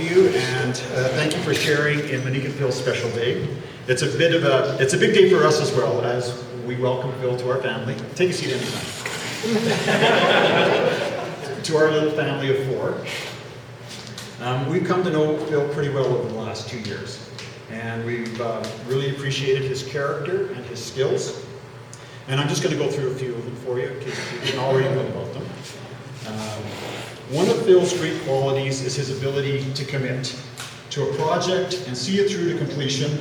you, and thank you for sharing in Monique and Phil's special day. It's a big day for us as well, as we welcome Phil to our family. Take a seat anytime. To our little family of 4. We've come to know Phil pretty well over the last 2 years, and we've really appreciated his character and his skills. And I'm just going to go through a few of them for you, in case you didn't already know about them. One of Phil's great qualities is his ability to commit to a project and see it through to completion.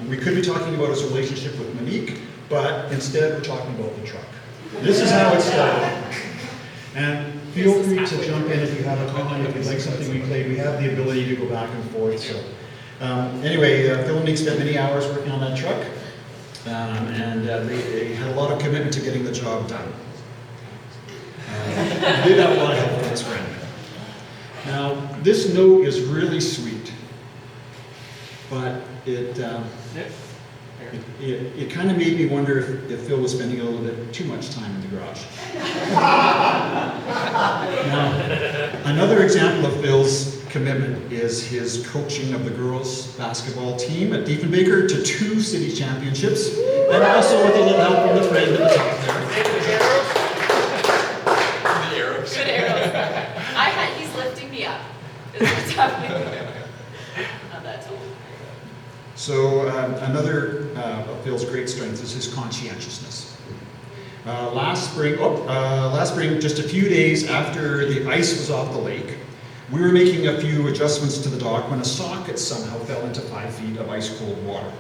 We could be talking about his relationship with Monique, but instead we're talking about the truck. This is how it started. And feel free to jump in if you have a comment, if you'd like something we played. We have the ability to go back and forth. So anyway, Phil and Monique spent many hours working on that truck, and they had a lot of commitment to getting the job done. They did have a lot of help from his friend. Now, this note is really sweet, but it kind of made me wonder if Phil was spending a little bit too much time in the garage. Now, another example of Phil's commitment is his coaching of the girls' basketball team at Diefenbaker to 2 city championships, and also with a little help from the friend at the top there. Good arrows. He's lifting me up. Is what's happening. Not that tall. So another of Phil's great strengths is his conscientiousness. Last spring, just a few days after the ice was off the lake, we were making a few adjustments to the dock when a socket somehow fell into 5 feet of ice-cold water.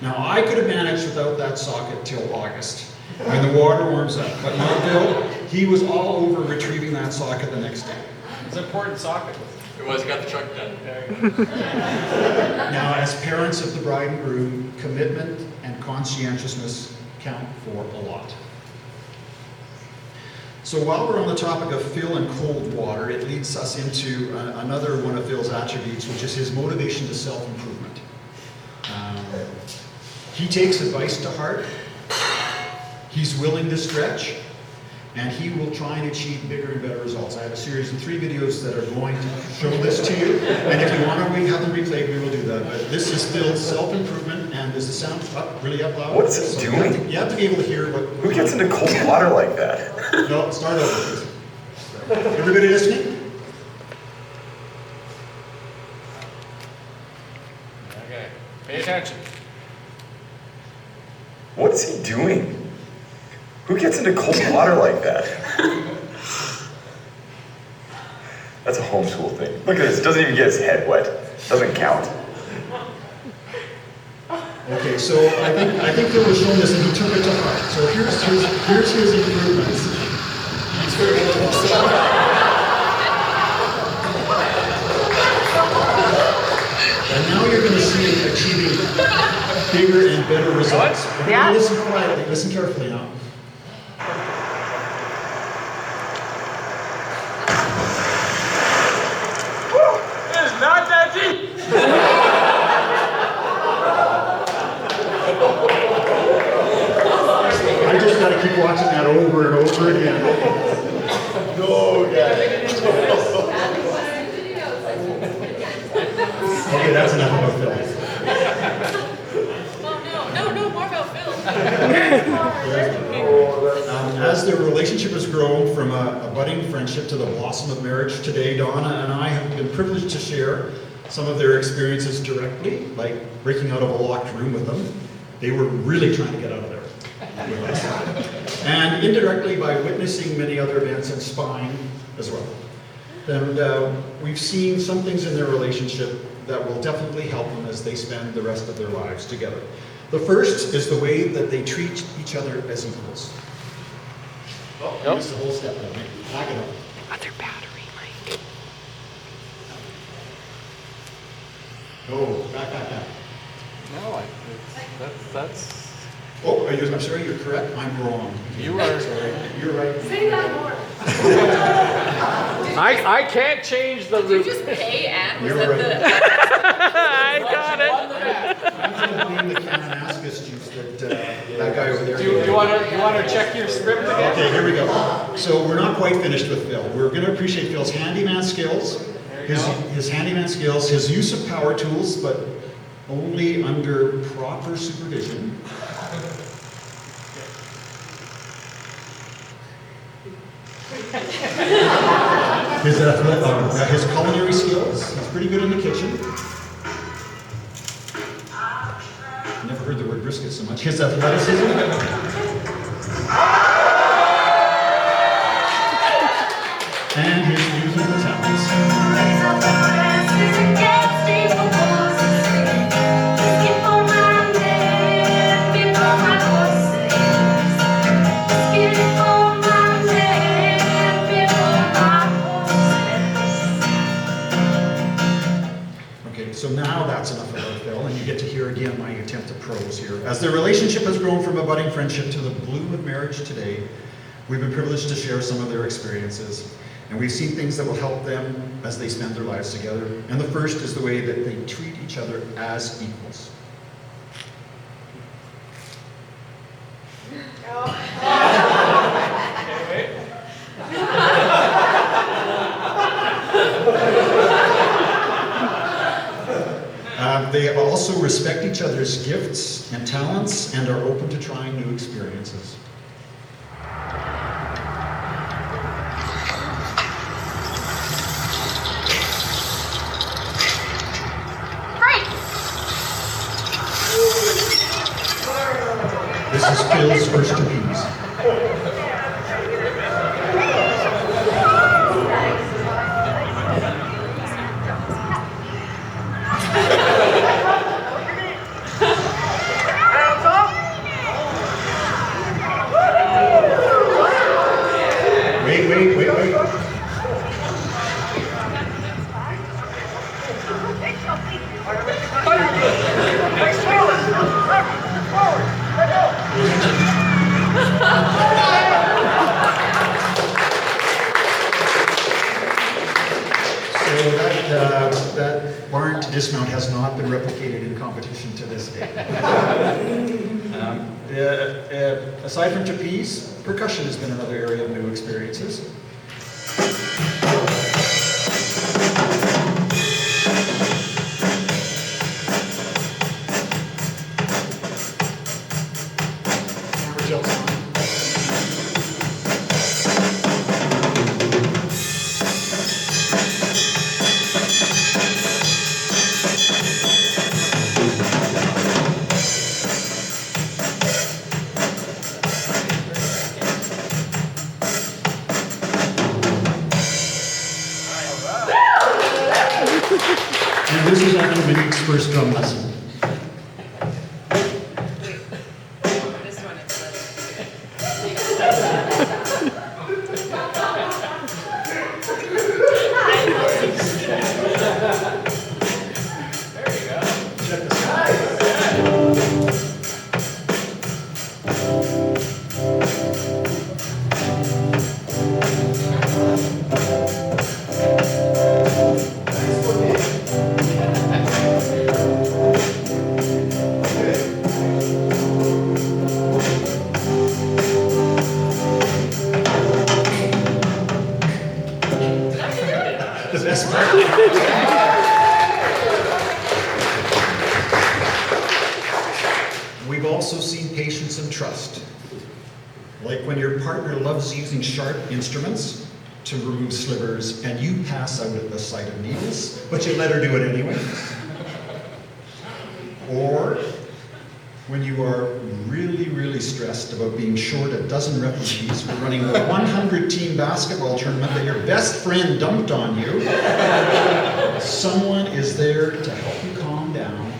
Now, I could have managed without that socket till August, when the water warms up, but not Phil. He was all over retrieving that socket the next day. It's an important socket. It was, got the truck done. Now, as parents of the bride and groom, commitment and conscientiousness count for a lot. So while we're on the topic of Phil and cold water, it leads us into another one of Phil's attributes, which is his motivation to self-improvement. He takes advice to heart, he's willing to stretch, and he will try and achieve bigger and better results. I have a series of 3 videos that are going to show this to you, and if you want to have them replayed, we will do that. But this is Phil's self-improvement, and is the sound up, really up loud? What's he doing? You have to be able to hear what... Who gets into cold water like that? No, start over, please. Everybody listening? Okay, pay attention. What's he doing? Who gets into cold water like that? That's a homeschool thing. Look at this, doesn't even get his head wet. Doesn't count. Okay, so I think Phil was shown this and he took it to heart. So here's his improvements. And now you're going to see him achieving bigger and better results. Yeah. Listen quietly, listen carefully now. It is not that deep. I just got to keep watching that over and over again. No, okay, that's enough about Phil. No, more about Phil. As their relationship has grown from a budding friendship to the blossom of marriage today, Donna and I have been privileged to share some of their experiences directly, like breaking out of a locked room with them. They were really trying to get out of there with us. And indirectly by witnessing many other events and spying as well. And we've seen some things in their relationship that will definitely help them as they spend the rest of their lives together. The first is the way that they treat each other as equals. Oh, I missed the whole step. Back it up. Other battery, Mike. Oh, back. No, that's. Oh, I'm sorry, you're correct. I'm wrong. You are. Sorry. You're right. Say that more. I can't change the Did you route. just pay Anne? Was You're that right. I got it. I'm going to blame the Kananaskis juice that guy over there. Do you want to check your script again? Okay, here we go. So we're not quite finished with Phil. We're going to appreciate Phil's handyman skills, his handyman skills, his use of power tools, but only under proper supervision. His culinary skills, he's pretty good in the kitchen. Never heard the word brisket so much. His athleticism. And his musical talents. Okay, so now that's enough about Phil, and you get to hear again my attempt at prose here. As their relationship has grown from a budding friendship to the bloom of marriage today, we've been privileged to share some of their experiences. And we've seen things that will help them as they spend their lives together. And the first is the way that they treat each other as equals. They also respect each other's gifts and talents and are open to trying new experiences. This is Phil's first appease. Wait. So that barn to dismount has not been replicated in competition to this day. Aside from trapeze, percussion has been another area of new experiences. And this is after Monique's first drum lesson. This one Check this out. The best part. We've also seen patience and trust. Like when your partner loves using sharp instruments to remove slivers and you pass out at the sight of needles, but you let her do it anyway. Or when you are really stressed about being short a dozen referees for running a 100-team basketball tournament that your best friend dumped on you, someone is there to help you calm down.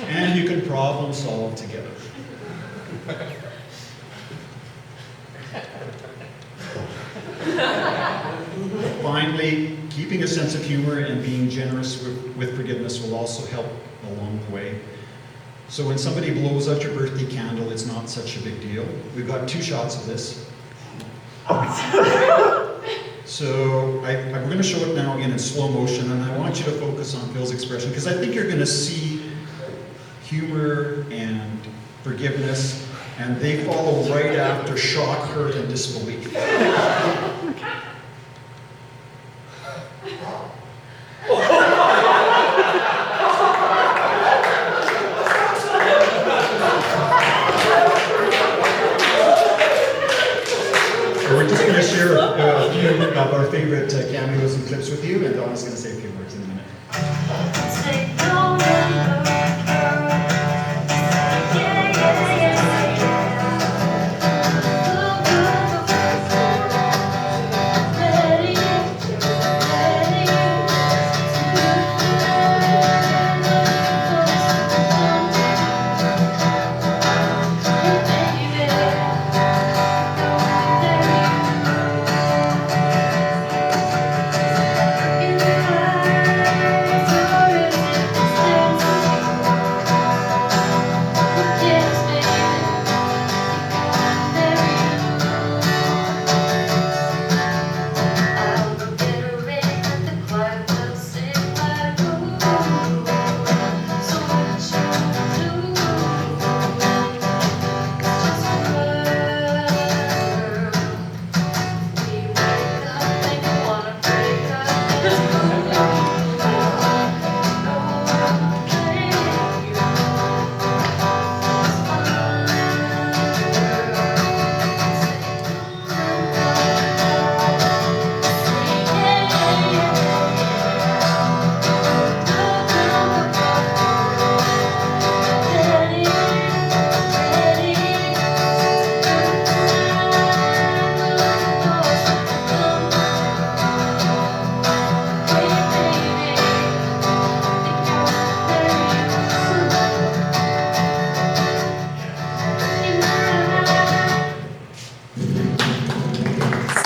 And you can problem solve together. Finally, keeping a sense of humor and being generous with forgiveness will also help along the way. So when somebody blows out your birthday candle, it's not such a big deal. We've got 2 shots of this. So we're going to show it now again in slow motion, and I want you to focus on Phil's expression, because I think you're going to see humor and forgiveness, and they follow right after shock, hurt, and disbelief. favorite cameos and clips with you, and Donna's going to say a few words in a minute.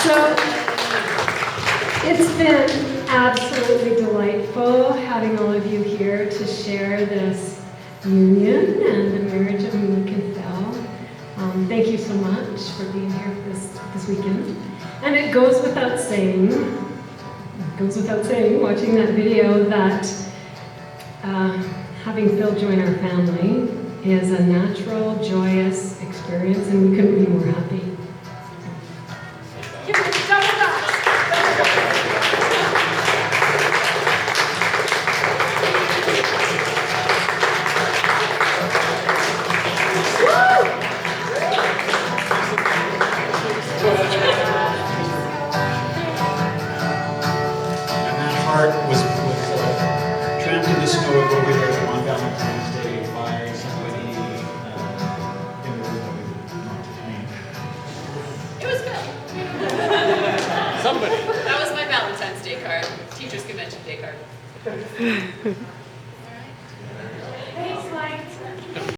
So it's been absolutely delightful having all of you here to share this union and the marriage of Monique and Phil. Thank you so much for being here this weekend. And it goes without saying, watching that video, that having Phil join our family is a natural, joyous experience, and we couldn't be more happy. And that heart was tramped in the snow over there on Valentine's Day by somebody in the room that we not to name. It was Phil. Somebody. That was my Valentine's Day card, Teachers Convention Day card.